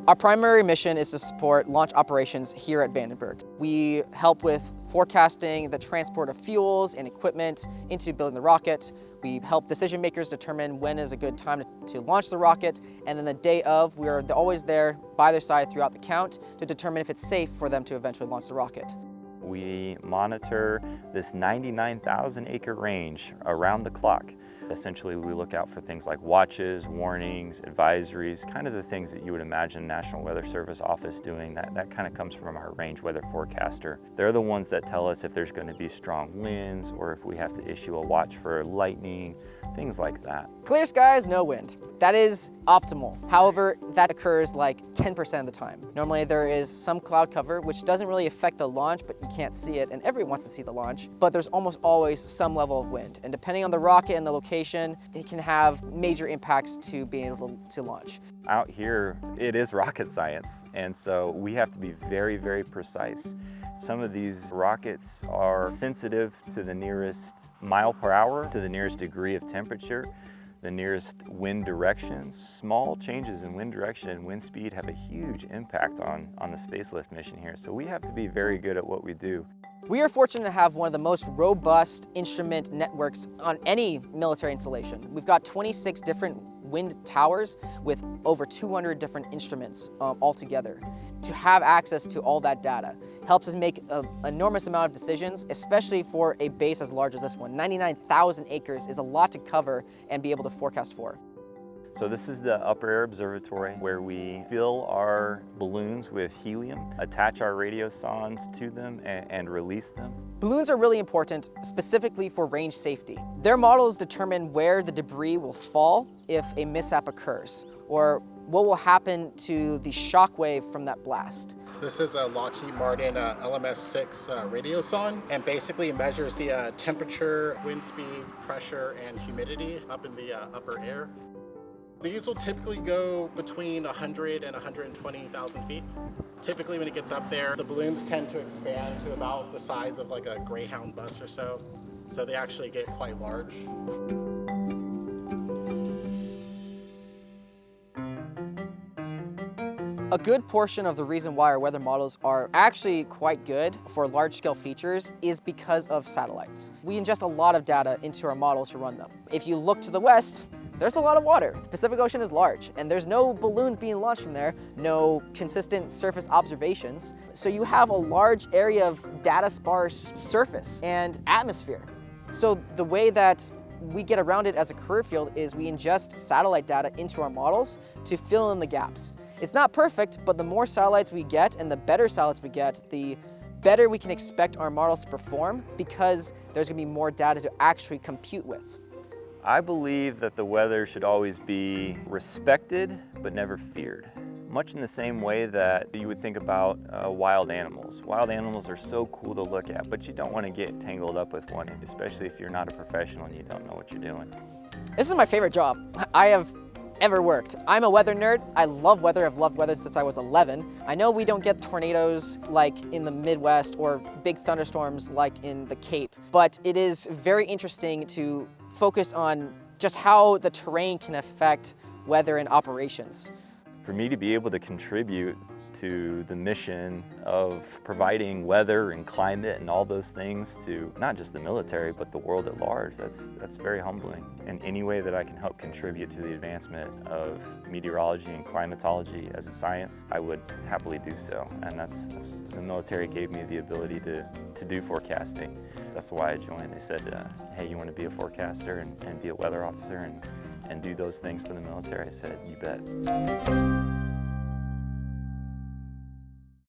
Our primary mission is to support launch operations here at Vandenberg. We help with forecasting the transport of fuels and equipment into building the rocket. We help decision makers determine when is a good time to launch the rocket, and then the day of, we are always there by their side throughout the count to determine if it's safe for them to eventually launch the rocket. We monitor this 99,000 acre range around the clock. Essentially, we look out for things like watches, warnings, advisories, kind of the things that you would imagine National Weather Service office doing. That kind of comes from our range weather forecaster. They're the ones that tell us if there's going to be strong winds or if we have to issue a watch for lightning, things like that. Clear skies, no wind. That is optimal. However, that occurs like 10% of the time. Normally there is some cloud cover, which doesn't really affect the launch, but you can't see it, and everyone wants to see the launch. But there's almost always some level of wind. And depending on the rocket and the location, it can have major impacts to being able to launch. Out here, it is rocket science, and so we have to be very, very precise. Some of these rockets are sensitive to the nearest mile per hour, to the nearest degree of temperature, the nearest wind direction. Small changes in wind direction and wind speed have a huge impact on the spacelift mission here. So we have to be very good at what we do. We are fortunate to have one of the most robust instrument networks on any military installation. We've got 26 different wind towers with over 200 different instruments altogether. To have access to all that data helps us make an enormous amount of decisions, especially for a base as large as this one. 99,000 acres is a lot to cover and be able to forecast for. So this is the Upper Air Observatory, where we fill our balloons with helium, attach our radiosondes to them, and release them. Balloons are really important, specifically for range safety. Their models determine where the debris will fall if a mishap occurs, or what will happen to the shock wave from that blast. This is a Lockheed Martin LMS-6 radiosonde, and basically measures the temperature, wind speed, pressure, and humidity up in the upper air. These will typically go between 100 and 120,000 feet. Typically when it gets up there, the balloons tend to expand to about the size of like a Greyhound bus or so. So they actually get quite large. A good portion of the reason why our weather models are actually quite good for large-scale features is because of satellites. We ingest a lot of data into our models to run them. If you look to the west, there's a lot of water. The Pacific Ocean is large, and there's no balloons being launched from there, no consistent surface observations. So you have a large area of data-sparse surface and atmosphere. So the way that we get around it as a career field is we ingest satellite data into our models to fill in the gaps. It's not perfect, but the more satellites we get and the better satellites we get, the better we can expect our models to perform, because there's gonna be more data to actually compute with. I believe that the weather should always be respected but never feared. Much in the same way that you would think about wild animals. Wild animals are so cool to look at, but you don't want to get tangled up with one, especially if you're not a professional and you don't know what you're doing. This is my favorite job I have ever worked. I'm a weather nerd. I love weather. I've loved weather since I was 11. I know we don't get tornadoes like in the Midwest or big thunderstorms like in the Cape, but it is very interesting to focus on just how the terrain can affect weather and operations. For me to be able to contribute to the mission of providing weather and climate and all those things to not just the military, but the world at large, that's very humbling. In any way that I can help contribute to the advancement of meteorology and climatology as a science, I would happily do so. And that's the military gave me the ability to do forecasting. That's why I joined. They said, hey, you want to be a forecaster and be a weather officer and do those things for the military? I said, you bet.